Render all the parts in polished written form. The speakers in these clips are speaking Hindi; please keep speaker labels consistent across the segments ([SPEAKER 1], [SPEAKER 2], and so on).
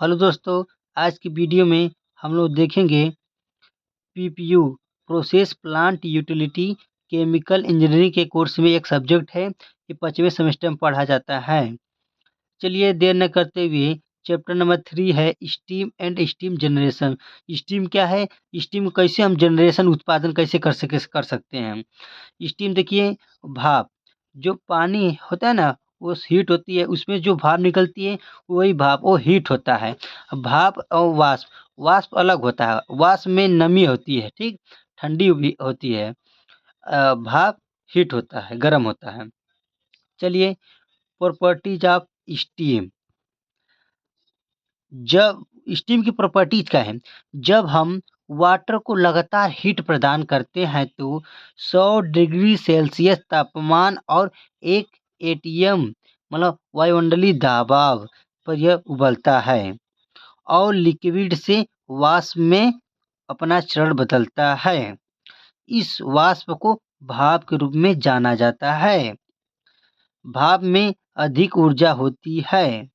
[SPEAKER 1] हेलो दोस्तों, आज की वीडियो में हम लोग देखेंगे PPU process plant utility chemical engineering के कोर्स में एक सब्जेक्ट है। ये 5वें सेमेस्टर में पढ़ा जाता है। चलिए देर न करते हुए चैप्टर नंबर 3 है steam and steam generation. Steam क्या है? स्टीम कैसे हम जनरेशन उत्पादन कैसे कर सकते हैं। स्टीम देखिए, भाप, जो पानी होता है ना वो हीट होती है, उसमें जो भाप निकलती है वही भाप वो हीट होता है। भाप और वाष्प, वाष्प अलग होता है, वाष्प में नमी होती है, ठीक, ठंडी भी होती है। भाप हीट होता है, गर्म होता है। चलिए, प्रॉपर्टीज ऑफ स्टीम। जब स्टीम की प्रॉपर्टीज क्या है, जब हम वाटर को लगातार हीट प्रदान करते हैं तो 100 डिग्री सेल्सियस तापमान और 1 एटीएम मतलब वायुमंडलीय दबाव पर यह उबलता है और लिक्विड से वाष्प में अपना चरण बदलता है। इस वाष्प को भाप के रूप में जाना जाता है। भाप में अधिक ऊर्जा होती है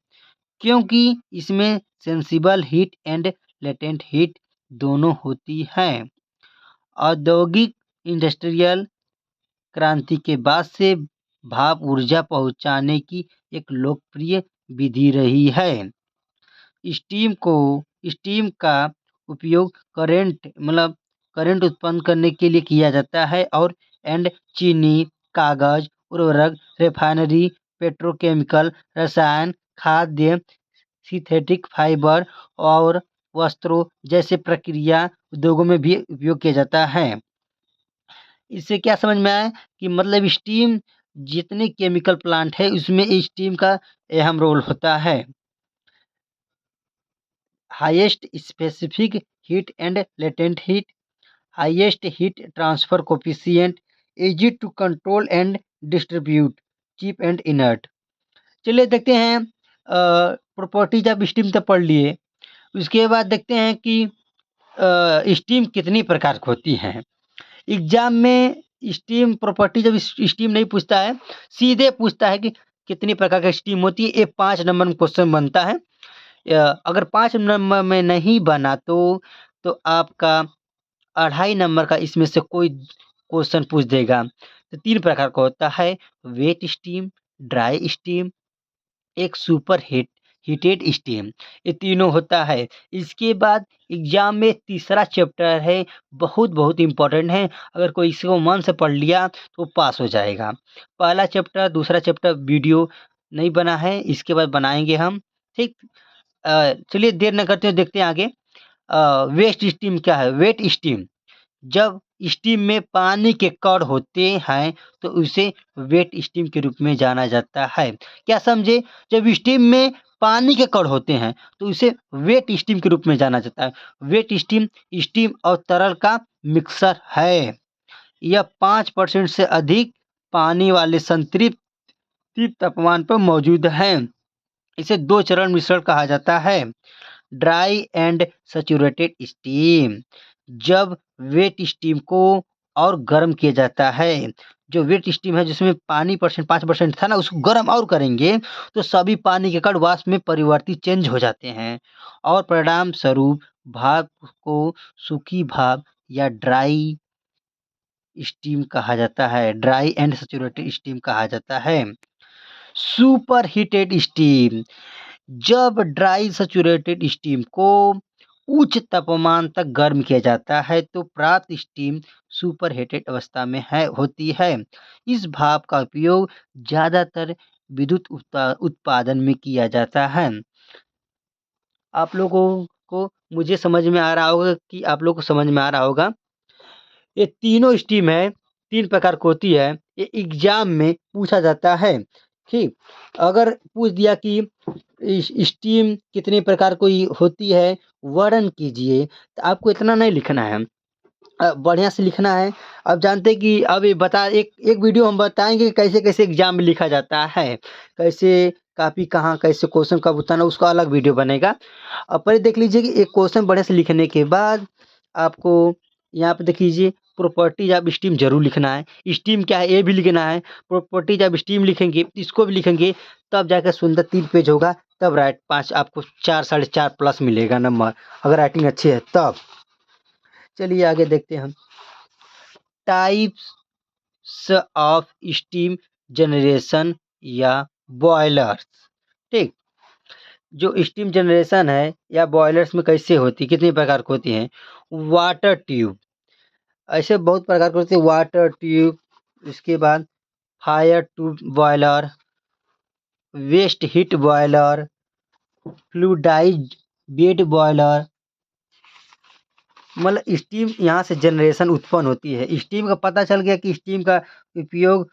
[SPEAKER 1] क्योंकि इसमें sensible heat and latent heat दोनों होती है। औद्योगिक इंडस्ट्रियल क्रांति के बाद से भाप ऊर्जा पहुंचाने की एक लोकप्रिय विधि रही है। स्टीम का उपयोग करंट उत्पन्न करने के लिए किया जाता है और एंड चीनी, कागज, उर्वरक, रिफाइनरी, पेट्रोकेमिकल, रसायन, खाद्य, सिंथेटिक फाइबर और वस्त्रों जैसे प्रक्रिया उद्योगों में भी उपयोग किया जाता है। इससे क्या समझ में आया कि मतलब स्टीम, जितने केमिकल प्लांट है उसमें स्टीम का अहम रोल होता है। Highest specific heat and latent heat, highest heat transfer coefficient, easy to control and distribute, cheap and inert. चलिए देखते हैं, प्रॉपर्टीज ऑफ स्टीम तो पढ़ लिए, उसके बाद देखते हैं कि स्टीम कितनी प्रकार की होती हैं। एग्जाम में स्टीम प्रॉपर्टी जब स्टीम नहीं पूछता है, सीधे पूछता है कि कितनी प्रकार की स्टीम होती है। ये 5 नंबर में क्वेश्चन बनता है। अगर 5 नंबर में नहीं बना तो आपका 2.5 नंबर का इसमें से कोई क्वेश्चन पूछ देगा। तो 3 प्रकार का होता है, वेट स्टीम, ड्राई स्टीम, एक सुपर हीटेड स्टीम। ये तीनों होता है। इसके बाद एग्जाम में तीसरा चैप्टर है, बहुत बहुत इम्पोर्टेंट है। अगर कोई इसको मन से पढ़ लिया तो पास हो जाएगा। पहला चैप्टर, दूसरा चैप्टर वीडियो नहीं बना है, इसके बाद बनाएंगे हम, ठीक। चलिए देर न करते हुए देखते हैं आगे। वेस्ट स्टीम क्या है? वेट स्टीम, जब स्टीम में पानी के कण होते हैं तो उसे वेट स्टीम के रूप में जाना जाता है। क्या समझे? जब स्टीम में पानी के कण होते हैं तो उसे वेट स्टीम के रूप में जाना जाता है। वेट स्टीम स्टीम और तरल का मिक्सर है। यह 5% से अधिक पानी वाले संतृप्त तीव्र तापमान पर मौजूद है। इसे 2 चरण मिश्रण कहा जाता है। ड्राई एंड सैचुरेटेड स्टीम, जब वेट स्टीम को और गर्म किया जाता है। जो वेट स्टीम है जिसमें पानी परसेंट 5% था ना, उसको गर्म और करेंगे तो सभी पानी के कण वाष्प में परिवर्तित चेंज हो जाते हैं और परिणाम स्वरूप भाप को सूखी भाप या ड्राई स्टीम कहा जाता है। ड्राई एंड सैचुरेटेड स्टीम कहा जाता है। सुपर हीटेड स्टीम, जब ड्राई सैचुरेटेड स्टीम को उच्च तापमान तक गर्म किया जाता है तो प्राप्त स्टीम सुपर हीटेड अवस्था में होती है। इस भाप का उपयोग ज़्यादातर विद्युत उत्पादन में किया जाता है। आप लोगों को मुझे समझ में आ रहा होगा कि आप लोग को समझ में आ रहा होगा। ये तीनों स्टीम है, 3 प्रकार की होती है। ये एग्जाम में पूछा जाता है, ठीक। अगर पूछ दिया कि स्टीम कितने प्रकार की होती है, वर्णन कीजिए, तो आपको इतना नहीं लिखना है, बढ़िया से लिखना है। अब जानते हैं कि अब ये बता एक एक वीडियो हम बताएंगे कि कैसे कैसे एग्जाम में लिखा जाता है, कैसे कॉपी कहाँ कैसे क्वेश्चन कब उतारना, उसका अलग वीडियो बनेगा। अब पहले देख लीजिए कि एक क्वेश्चन बढ़िया से लिखने के बाद आपको यहाँ पे देख लीजिए, प्रॉपर्टीज ऑफ स्टीम जरूर लिखना है। स्टीम क्या है ये भी लिखना है, प्रॉपर्टीज ऑफ स्टीम लिखेंगे, इसको भी लिखेंगे, तब जाकर सुंदर 3 पेज होगा, तब राइट 5 आपको 4 साढ़े 4 प्लस मिलेगा नंबर, अगर राइटिंग अच्छी है तब। चलिए आगे देखते हैं हम। टाइप्स ऑफ स्टीम जनरेशन या बॉयलर्स। ठीक, जो स्टीम जनरेशन है या बॉयलर्स में कैसे होती है, कितने प्रकार की होती हैं। वाटर ट्यूब, ऐसे बहुत प्रकार के होते हैं। वाटर ट्यूब, इसके बाद fire tube boiler, waste heat boiler, fluidized bed boiler. मतलब स्टीम यहाँ से जनरेशन उत्पन्न होती है। स्टीम का पता चल गया कि स्टीम का उपयोग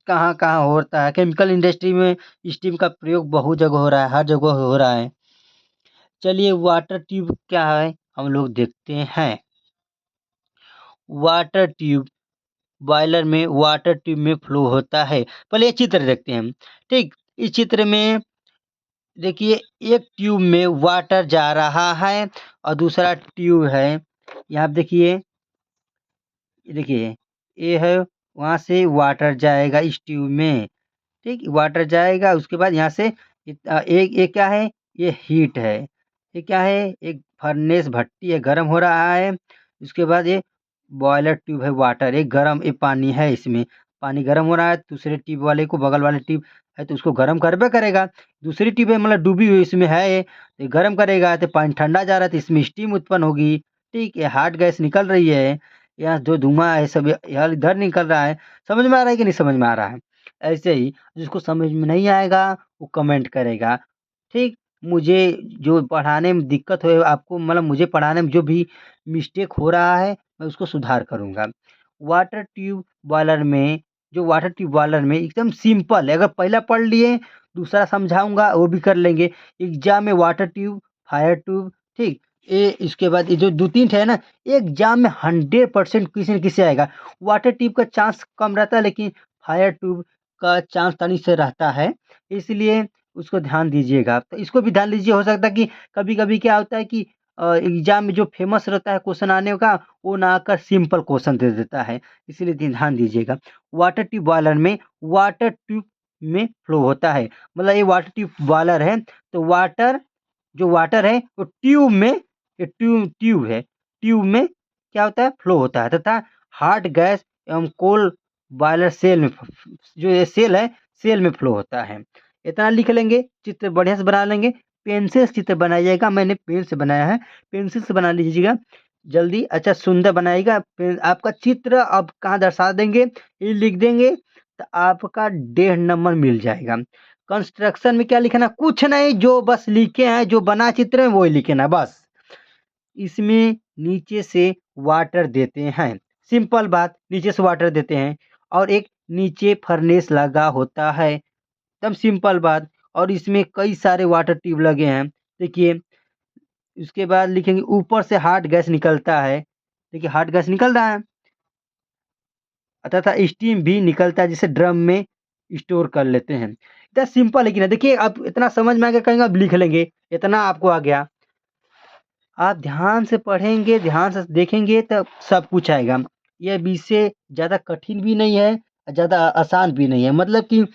[SPEAKER 1] कहाँ कहाँ होता है। केमिकल इंडस्ट्री में स्टीम का प्रयोग बहुत जगह हो रहा है, हर जगह हो रहा है। चलिए वाटर ट्यूब क्या है हम लोग देखते हैं। वाटर ट्यूब बॉयलर में वाटर ट्यूब में फ्लो होता है। पहले ये चित्र देखते हैं हम। ठीक, इस चित्र में देखिए एक ट्यूब में वाटर जा रहा है और दूसरा ट्यूब है। यहाँ पे देखिए, देखिए ये है, वहाँ से वाटर जाएगा इस ट्यूब में। ठीक, वाटर जाएगा, उसके बाद यहाँ से एक ये क्या है, ये हीट है। ये क्या है, एक फर्नेस भट्टी है, गर्म हो रहा है। उसके बाद ये बॉयलर ट्यूब है, वाटर एक गर्म, ये पानी है, इसमें पानी गर्म हो रहा है। दूसरे ट्यूब वाले को, बगल वाले ट्यूब है तो उसको गर्म करबे करेगा। दूसरी ट्यूब है मतलब डूबी हुई इसमें है ये, तो ये गर्म करेगा तो पानी ठंडा जा रहा है तो इसमें स्टीम उत्पन्न होगी। ठीक, ये हॉट गैस निकल रही है, यहाँ जो धुआं है सब यहाँ इधर निकल रहा है। समझ में आ रहा है कि नहीं समझ में आ रहा है। ऐसे ही जिसको समझ में नहीं आएगा वो कमेंट करेगा। ठीक, मुझे जो पढ़ाने में दिक्कत हो, आपको मतलब मुझे पढ़ाने में जो भी मिस्टेक हो रहा है मैं उसको सुधार करूँगा। वाटर ट्यूब बॉयलर में, जो वाटर ट्यूब बॉयलर में एकदम सिंपल है, अगर पहला पढ़ लिए दूसरा समझाऊँगा वो भी कर लेंगे। एग्जाम में वाटर ट्यूब, फायर ट्यूब, ठीक, ये इसके बाद ये जो 2-3 है ना, एग्जाम में 100% किसी न किसी आएगा। वाटर ट्यूब का चांस कम रहता है लेकिन फायर ट्यूब का चांस तनी से रहता है, इसलिए उसको ध्यान दीजिएगा। तो इसको भी ध्यान दीजिए, हो सकता है कि कभी-कभी क्या होता है कि एग्ज़ाम में जो फ़ेमस रहता है क्वेश्चन आने का, वो ना आकर सिंपल क्वेश्चन दे देता है, इसीलिए ध्यान दीजिएगा। वाटर ट्यूब बॉयलर में वाटर ट्यूब में फ्लो होता है, मतलब ये वाटर ट्यूब बॉयलर है, तो वाटर, जो वाटर है वो ट्यूब में, ये ट्यूब ट्यूब है, ट्यूब में क्या होता है, फ्लो होता है, तथा हॉट गैस एवं कोल बॉयलर सेल में जो ये सेल है, सेल में फ्लो होता है। इतना लिख लेंगे, चित्र बढ़िया से बना लेंगे। पेंसिल से चित्र बनाइएगा, मैंने पेन से बनाया है, पेंसिल से बना लीजिएगा जल्दी। अच्छा सुंदर बनाइएगा। आपका चित्र अब कहाँ दर्शा देंगे, ये लिख देंगे तो आपका 1.5 नंबर मिल जाएगा। कंस्ट्रक्शन में क्या लिखना, कुछ नहीं, जो बस लिखे हैं, जो बना चित्र है वही लिखना बस। इसमें नीचे से वाटर देते हैं, सिंपल बात, नीचे से वाटर देते हैं और एक नीचे फर्नेस लगा होता है, एकदम सिंपल बात। और इसमें कई सारे वाटर ट्यूब लगे हैं, देखिए। उसके बाद लिखेंगे ऊपर से हॉट गैस निकलता है, देखिए हॉट गैस निकल रहा है, तथा स्टीम भी निकलता है जिसे ड्रम में स्टोर कर लेते हैं। इतना सिंपल है कि ना, देखिए आप इतना समझ में आ गया, कहेंगे अब लिख लेंगे, इतना आपको आ गया। आप ध्यान से पढ़ेंगे, ध्यान से देखेंगे तब सब कुछ आएगा। यह विषय ज़्यादा कठिन भी नहीं है, ज़्यादा आसान भी नहीं है। मतलब कि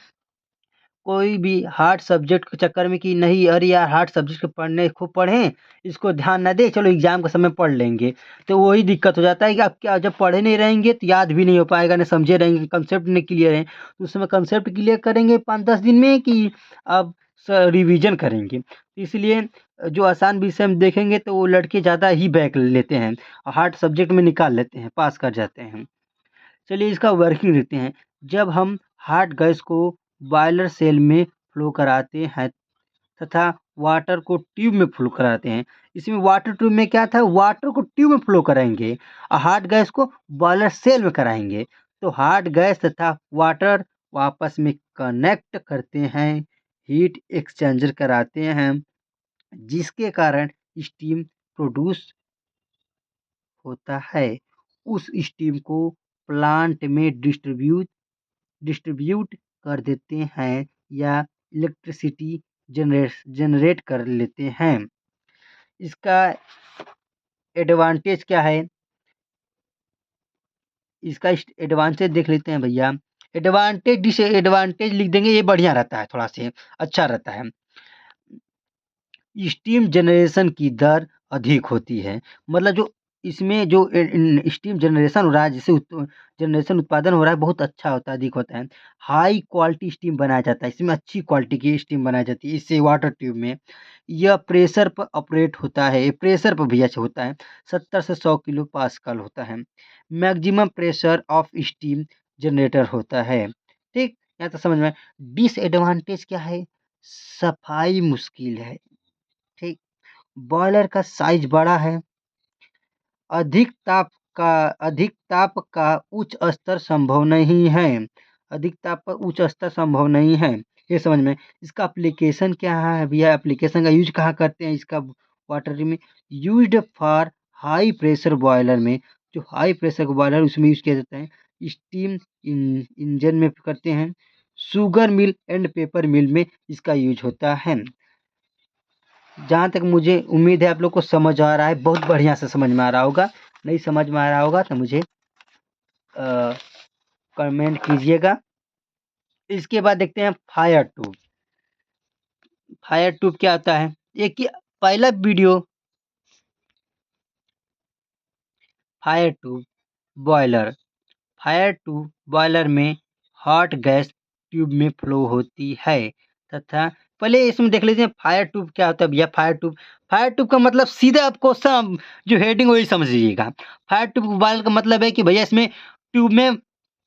[SPEAKER 1] कोई भी हार्ड सब्जेक्ट के चक्कर में कि नहीं अरे यार हार्ड सब्जेक्ट पढ़ने खूब पढ़ें, इसको ध्यान ना दें, चलो एग्जाम के समय पढ़ लेंगे, तो वही दिक्कत हो जाता है कि आप क्या जब पढ़े नहीं रहेंगे तो याद भी नहीं हो पाएगा, ना समझे रहेंगे, कंसेप्ट नहीं क्लियर है तो उस समय कंसेप्ट क्लियर करेंगे 5-10 दिन में कि अब रिवीजन करेंगे। इसलिए जो आसान विषय हम देखेंगे तो वो लड़के ज़्यादा ही बैक लेते हैं और हार्ड सब्जेक्ट में निकाल लेते हैं, पास कर जाते हैं। चलिए इसका वर्किंग देखते हैं। जब हम हॉट गैस को बॉयलर सेल में फ्लो कराते हैं तथा वाटर को ट्यूब में फ्लो कराते हैं, इसमें वाटर ट्यूब में क्या था, वाटर को ट्यूब में फ्लो कराएंगे और हॉट गैस को बॉयलर सेल में कराएंगे, तो हॉट गैस तथा वाटर आपस में कनेक्ट करते हैं, हीट एक्सचेंजर कराते हैं, जिसके कारण स्टीम प्रोड्यूस होता है। उस स्टीम को प्लांट में डिस्ट्रीब्यूट कर देते हैं या इलेक्ट्रिसिटी जनरेट कर लेते हैं। इसका एडवांटेज क्या है, इसका एडवांटेज देख लेते हैं भैया। एडवांटेज डिसएडवांटेज लिख देंगे, ये बढ़िया रहता है, थोड़ा से अच्छा रहता है। स्टीम जनरेशन की दर अधिक होती है, मतलब जो इसमें जो स्टीम जनरेशन हो रहा है, जिससे जनरेशन उत्पादन हो रहा है, बहुत अच्छा होता है, अधिक होता है। हाई क्वालिटी स्टीम बनाया जाता है, इसमें अच्छी क्वालिटी की स्टीम बनाई जाती है इससे वाटर ट्यूब में। यह प्रेशर पर ऑपरेट होता है, ये प्रेशर पर भी अच्छा होता है, 70 से 100 किलो पास्कल होता है। Maximum pressure of steam generator होता है। ठीक, यहाँ तो समझ में। डिसएडवांटेज क्या है? सफाई मुश्किल है। ठीक, बॉयलर का साइज बड़ा है, अधिक ताप अधिक ताप का उच्च स्तर संभव नहीं है, अधिक ताप पर उच्च स्तर संभव नहीं है, ये समझ में। इसका एप्लीकेशन क्या है भैया? एप्लीकेशन का यूज कहाँ करते हैं इसका? वाटर में used for high pressure boiler में, जो हाई प्रेशर बॉयलर उसमें यूज किया जाता है। स्टीम इंजन में करते हैं। शुगर मिल एंड पेपर मिल में इसका यूज होता है। जहाँ तक मुझे उम्मीद है आप लोग को समझ आ रहा है, बहुत बढ़िया से समझ में आ रहा होगा। नहीं समझ में आ रहा होगा तो मुझे कमेंट कीजिएगा। इसके बाद देखते हैं फायर ट्यूब। फायर ट्यूब क्या होता है? एक ही पहला video fire tube boiler. Fire tube boiler में हॉट गैस ट्यूब में फ्लो होती है तथा पहले इसमें देख लीजिए फायर ट्यूब क्या होता है भैया। फायर ट्यूब का मतलब सीधा आपको सब जो हेडिंग वही समझ लीजिएगा। फायर ट्यूब बॉयलर का मतलब है कि भैया इसमें ट्यूब में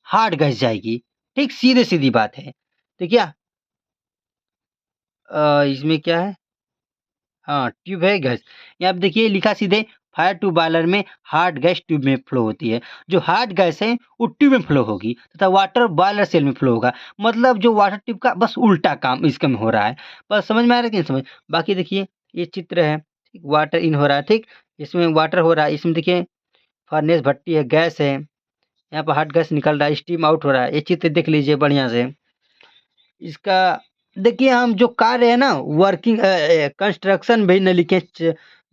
[SPEAKER 1] हॉट गैस जाएगी। ठीक, सीधे सीधी बात है। तो क्या इसमें क्या है? हाँ, ट्यूब है गैस। यहाँ पे देखिए लिखा सीधे, फायर ट्यूब बॉयलर में हार्ड गैस ट्यूब में फ्लो होती है। जो हार्ड गैस है वो ट्यूब में फ्लो होगी तथा वाटर बॉयलर सेल में फ्लो होगा। मतलब जो वाटर ट्यूब का बस उल्टा काम इसका में हो रहा है। बस समझ में आ रहा है कि नहीं समझ? बाकी देखिए ये चित्र है, वाटर इन हो रहा है। ठीक, इसमें वाटर हो रहा है, इसमें देखिए फर्नेस भट्टी है, गैस है, यहाँ पर हॉट गैस निकल रहा है, स्टीम आउट हो रहा है। ये चित्र देख लीजिए बढ़िया से। इसका देखिए हम जो कार्य है ना, वर्किंग कंस्ट्रक्शन भी न लिखें,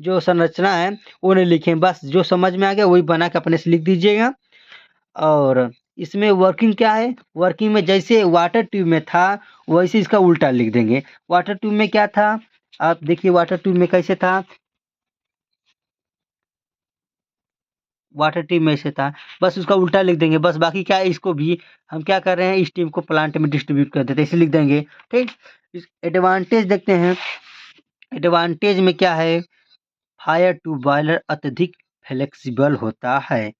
[SPEAKER 1] जो संरचना है वो नहीं लिखें, बस जो समझ में आ गया वही बना के अपने से लिख दीजिएगा। और इसमें वर्किंग क्या है? वर्किंग में जैसे वाटर ट्यूब में था वैसे इसका उल्टा लिख देंगे। वाटर ट्यूब में क्या था? आप देखिए वाटर ट्यूब में कैसे था, वाटर ट्यूब में से था, बस उसका उल्टा लिख देंगे। बस बाकी क्या है, इसको भी हम क्या कर रहे हैं, स्टीम को प्लांट में डिस्ट्रीब्यूट कर देते हैं, इसे लिख देंगे। ठीक, इस एडवांटेज देखते हैं। एडवांटेज में क्या है? फायर ट्यूब बॉयलर अत्यधिक फ्लेक्सिबल होता है,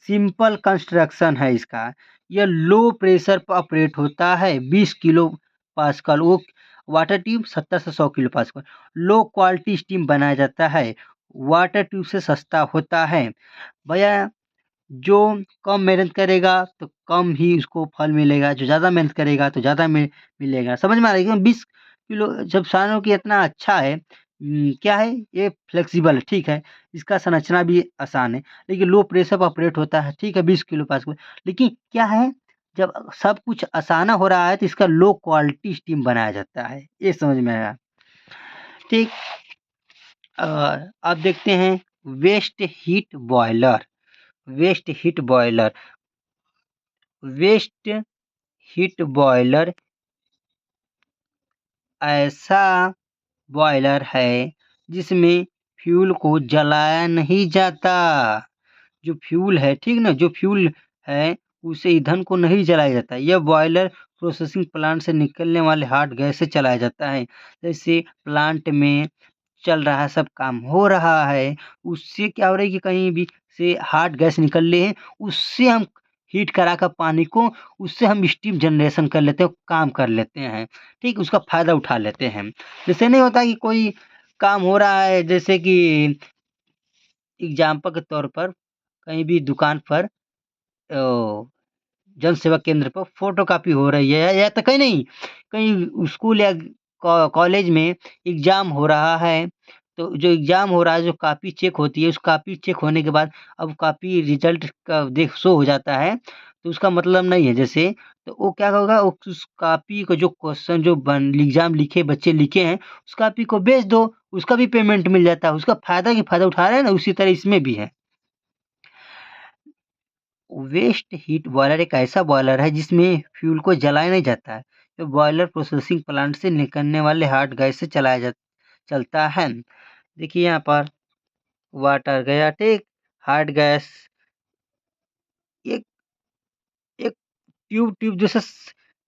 [SPEAKER 1] सिंपल कंस्ट्रक्शन है इसका। यह लो प्रेशर पर ऑपरेट होता है, 20 किलो पास्कल वो वाटर ट्यूब, 70 से 100 kilo pascal. Low quality steam बनाया जाता है, वाटर ट्यूब से सस्ता होता है। भैया जो कम मेहनत करेगा तो कम ही उसको फल मिलेगा, जो ज़्यादा मेहनत करेगा तो ज़्यादा मिलेगा। समझ में आ रहा है? 20 किलो जब सानों की इतना अच्छा है। क्या है ये? फ्लेक्सिबल है, ठीक है। इसका संरचना भी आसान है, लेकिन लो प्रेशर पर ऑपरेट होता है, ठीक है, 20 किलो पास्कल। लेकिन क्या है, जब सब कुछ आसान हो रहा है तो इसका लो क्वालिटी स्टीम बनाया जाता है, ये समझ में आया? ठीक, अब देखते हैं waste heat boiler. Waste heat boiler waste heat boiler ऐसा बॉयलर है जिसमें फ्यूल को जलाया नहीं जाता। जो फ्यूल है, ठीक ना, जो फ्यूल है उसे ईंधन को नहीं जलाया जाता। यह बॉयलर प्रोसेसिंग प्लांट से निकलने वाले हॉट गैस से चलाया जाता है। जैसे प्लांट में चल रहा है, सब काम हो रहा है, उससे क्या हो रहा है कि कहीं भी से हॉट गैस निकल रहे हैं, उससे हम हीट करा कर पानी को, उससे हम स्टीम जनरेशन कर लेते हैं, काम कर लेते हैं। ठीक, उसका फ़ायदा उठा लेते हैं। जैसे नहीं होता कि कोई काम हो रहा है, जैसे कि एग्जाम्पल के तौर पर कहीं भी दुकान पर जन सेवा केंद्र पर फ़ोटोकॉपी हो रही है, या तो कहीं नहीं, कहीं स्कूल या कॉलेज में एग्ज़ाम हो रहा है, तो जो एग्ज़ाम हो रहा है, जो कॉपी चेक होती है, उस कॉपी चेक होने के बाद अब कॉपी रिज़ल्ट का देख शो हो जाता है, तो उसका मतलब नहीं है जैसे, तो वो क्या होगा, वो उस कॉपी को जो क्वेश्चन जो एग्ज़ाम लिखे बच्चे लिखे हैं, उस कॉपी को बेच दो, उसका भी पेमेंट मिल जाता है, उसका फ़ायदा की फ़ायदा उठा रहे हैं ना, उसी तरह इसमें भी है। वेस्ट हीट बॉयलर एक ऐसा बॉयलर है जिसमें फ्यूल को जलाया नहीं जाता है। तो बॉयलर प्रोसेसिंग प्लांट से निकलने वाले हॉट गैस से चलता है। देखिए यहाँ पर वाटर गया, ठीक, हॉट गैस एक एक ट्यूब ट्यूब जैसे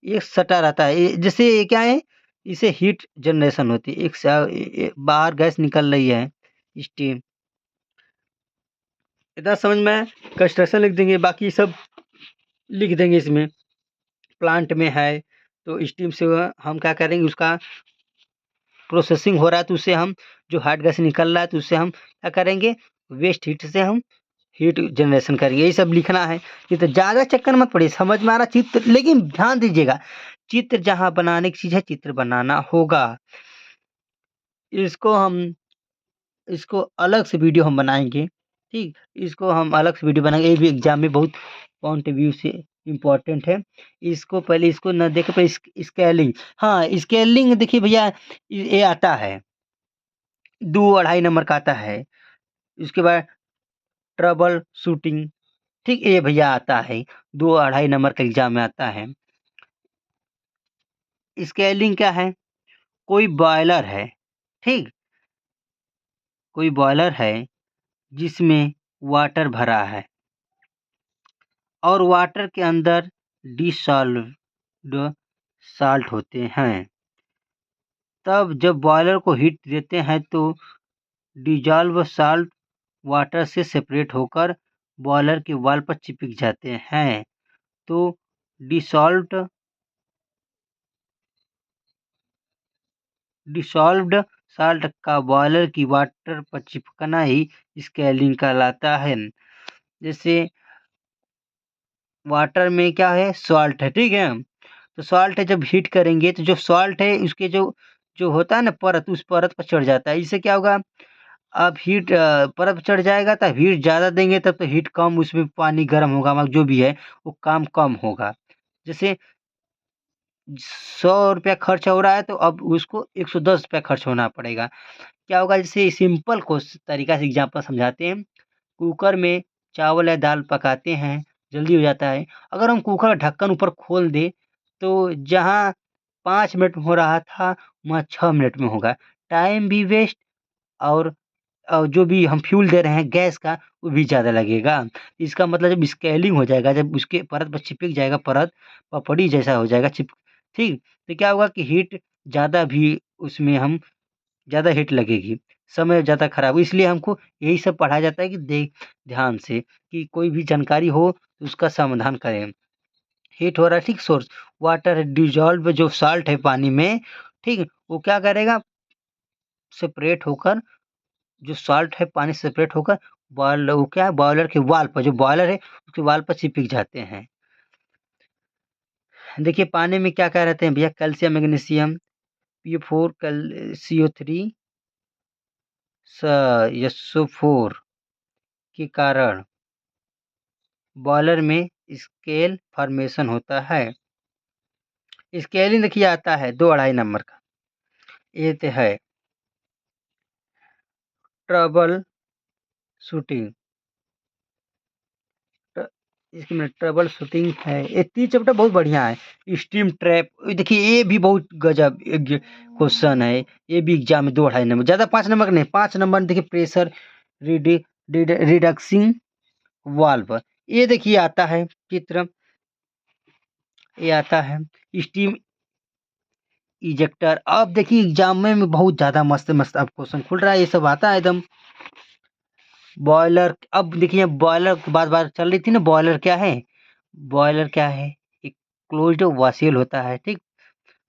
[SPEAKER 1] ये सटा रहता है, जैसे ये क्या है, इसे हीट जनरेशन होती है, बाहर गैस निकल रही है, स्टीम। इतना समझ में आया? कंस्ट्रक्शन लिख देंगे, बाकी सब लिख देंगे इसमें। प्लांट में है तो स्टीम से हम क्या करेंगे, उसका प्रोसेसिंग हो रहा है तो उससे हम जो हॉट गैस निकल रहा है तो उससे हम क्या करेंगे, वेस्ट हीट से हम हीट जनरेशन करेंगे। यही सब लिखना है। ये तो ज़्यादा चक्कर मत पड़िए, समझ में आ रहा चित्र, लेकिन ध्यान दीजिएगा, चित्र जहाँ बनाने की चीज़ है चित्र बनाना होगा। इसको हम इसको अलग से वीडियो हम बनाएंगे, ठीक, इसको हम अलग से वीडियो बनाएंगे। ये भी एग्जाम में बहुत पॉइंट व्यू से इम्पोर्टेंट है। इसको पहले इसको न देखे, पहले स्केलिंग, हाँ स्केलिंग देखिए भैया, ये आता है 2-2.5 नंबर का आता है। उसके बाद ट्रबल शूटिंग, ठीक, ये भैया आता है 2-2.5 नंबर का एग्जाम में आता है। स्केलिंग क्या है, कोई बॉयलर है, ठीक, कोई बॉयलर है जिसमें वाटर भरा है और वाटर के अंदर डिसॉल्व्ड साल्ट होते हैं। तब जब बॉयलर को हीट देते हैं तो डिजॉल्व साल्ट वाटर से सेपरेट होकर बॉयलर के वाल पर चिपक जाते हैं। तो डिसॉल्व्ड डिसॉल्व्ड साल्ट का बॉयलर की वाटर पर चिपकना ही स्केलिंग कहलाता है। जैसे वाटर में क्या है, सॉल्ट है, ठीक है, तो सॉल्ट है, जब हीट करेंगे तो जो सॉल्ट है उसके जो जो होता है ना परत, उस परत पर चढ़ जाता है। इससे क्या होगा, अब हीट परत पर चढ़ जाएगा तब हीट ज़्यादा देंगे तब तो हीट कम, उसमें पानी गर्म होगा, मतलब जो भी है वो काम कम होगा। जैसे 100 रुपया खर्च हो रहा है तो अब उसको 110 रुपया खर्च होना पड़ेगा। क्या होगा, जैसे सिंपल तरीका से एग्जाम्पल समझाते हैं। कुकर में चावल या दाल पकाते हैं, जल्दी हो जाता है। अगर हम कुकर का ढक्कन ऊपर खोल दें तो जहाँ 5 मिनट में हो रहा था वहाँ 6 मिनट में होगा। टाइम भी वेस्ट, और जो भी हम फ्यूल दे रहे हैं गैस का वो भी ज़्यादा लगेगा। इसका मतलब जब स्केलिंग हो जाएगा, जब उसके परत पर चिपक जाएगा, परत पपड़ी जैसा हो जाएगा ठीक, तो क्या होगा कि हीट ज़्यादा भी उसमें हम ज़्यादा हीट लगेगी, समय ज़्यादा खराब, इसलिए हमको यही सब पढ़ाया जाता है कि ध्यान से कि कोई भी जानकारी हो तो उसका समाधान करें। हीट हो रहा है, ठीक, सोर्स वाटर डिज़ोल्व जो साल्ट है पानी में, ठीक, वो क्या करेगा, सेपरेट होकर, जो साल्ट है पानी से सेपरेट होकर वो क्या है, बॉयलर के वाल पर, जो बॉयलर है उसके वाल पर चिपक जाते हैं। देखिए पानी में क्या क्या रहते हैं भैया, calcium, magnesium, PO4, CO3, SO4 के कारण बॉयलर में स्केल फॉर्मेशन होता है। स्केलिंग देखिए आता है 2-2.5 नंबर का। ये तो है ट्रबल शूटिंग, इसकी में ट्रबल शूटिंग है। ये 3 चैप्टर बहुत बढ़िया है। स्टीम ट्रैप, देखिए ये भी बहुत गजब क्वेश्चन है। ये भी एग्जाम में 2-2.5 नंबर, ज़्यादा 5 नंबर का नहीं, 5 नंबर। देखिए प्रेशर रिडक्सिंग वाल्व, ये देखिए आता है चित्र, ये आता है स्टीम इजेक्टर। अब देखिए एग्जाम में बहुत ज़्यादा मस्त मस्त अब क्वेश्चन खुल रहा है, ये सब आता है एकदम। बॉयलर, अब देखिए बॉयलर की बात चल रही थी ना, बॉयलर क्या है, बॉयलर क्या है, एक क्लोज्ड वासेल होता है, ठीक,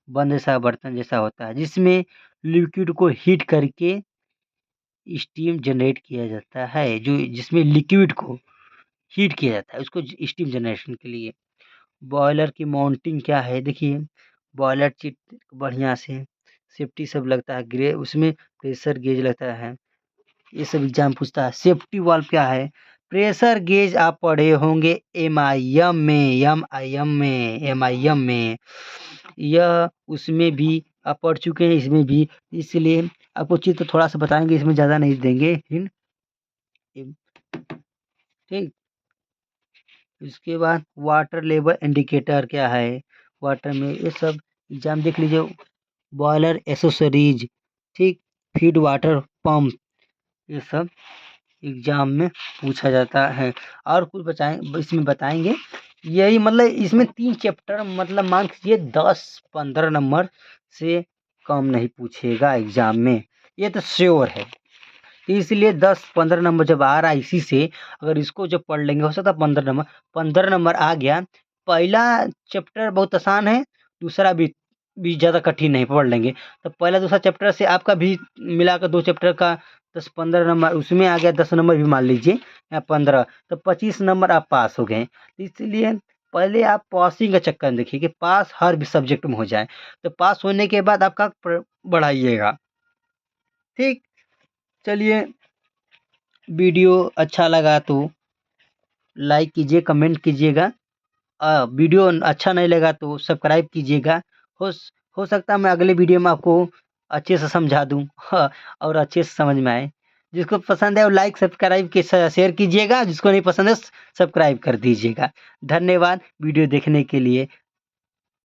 [SPEAKER 1] बंद सा बर्तन जैसा होता है जिसमें लिक्विड को हीट करके स्टीम जनरेट किया जाता है। जो जिसमें लिक्विड को हीट किया जाता है उसको स्टीम जनरेशन के लिए। बॉयलर की माउंटिंग क्या है, देखिए बॉयलर चिट बढ़िया से सेफ्टी सब लगता है, ग्रे उसमें प्रेशर गेज लगता है, ये सब एग्जाम पूछता है। सेफ्टी वाल्व क्या है, प्रेशर गेज आप पढ़े होंगे MIM में, MIM में, यह उसमें भी आप पढ़ चुके हैं, इसमें भी, इसलिए आपको चित्र थोड़ा सा बताएंगे, इसमें ज़्यादा नहीं देंगे हिंट, ठीक। इसके बाद वाटर लेवल इंडिकेटर क्या है, वाटर में ये सब एग्जाम देख लीजिए। बॉयलर एसेसरीज, ठीक, फीड वाटर पंप, ये सब एग्जाम में पूछा जाता है। और कुछ बचाएं इसमें बताएंगे, यही मतलब इसमें 3 चैप्टर मतलब मान लीजिए 10-15 नंबर से कम नहीं पूछेगा एग्जाम में, ये तो श्योर है। इसलिए 10-15 नंबर जब आ रहा है इसी से, अगर इसको जब पढ़ लेंगे हो सकता है 15 नंबर आ गया। पहला चैप्टर बहुत आसान है, दूसरा भी ज़्यादा कठिन नहीं, पढ़ लेंगे तो पहला दूसरा चैप्टर से आपका भी मिलाकर 2 चैप्टर का 10-15 नंबर उसमें आ गया, 10 नंबर भी मान लीजिए या 15, तो 25 नंबर आप पास हो गए। इसलिए पहले आप पासिंग का चक्कर में देखिए कि पास हर भी सब्जेक्ट में हो जाए, तो पास होने के बाद आपका बढ़ाइएगा। ठीक, चलिए, वीडियो अच्छा लगा तो लाइक कीजिए, कमेंट कीजिएगा। वीडियो अच्छा नहीं लगा तो सब्सक्राइब कीजिएगा। हो हो सकता है मैं अगले वीडियो में आपको अच्छे से समझा दूँ और अच्छे से समझ में आए। जिसको पसंद है वो लाइक सब्सक्राइब के शेयर कीजिएगा, जिसको नहीं पसंद है सब्सक्राइब कर दीजिएगा। धन्यवाद वीडियो देखने के लिए।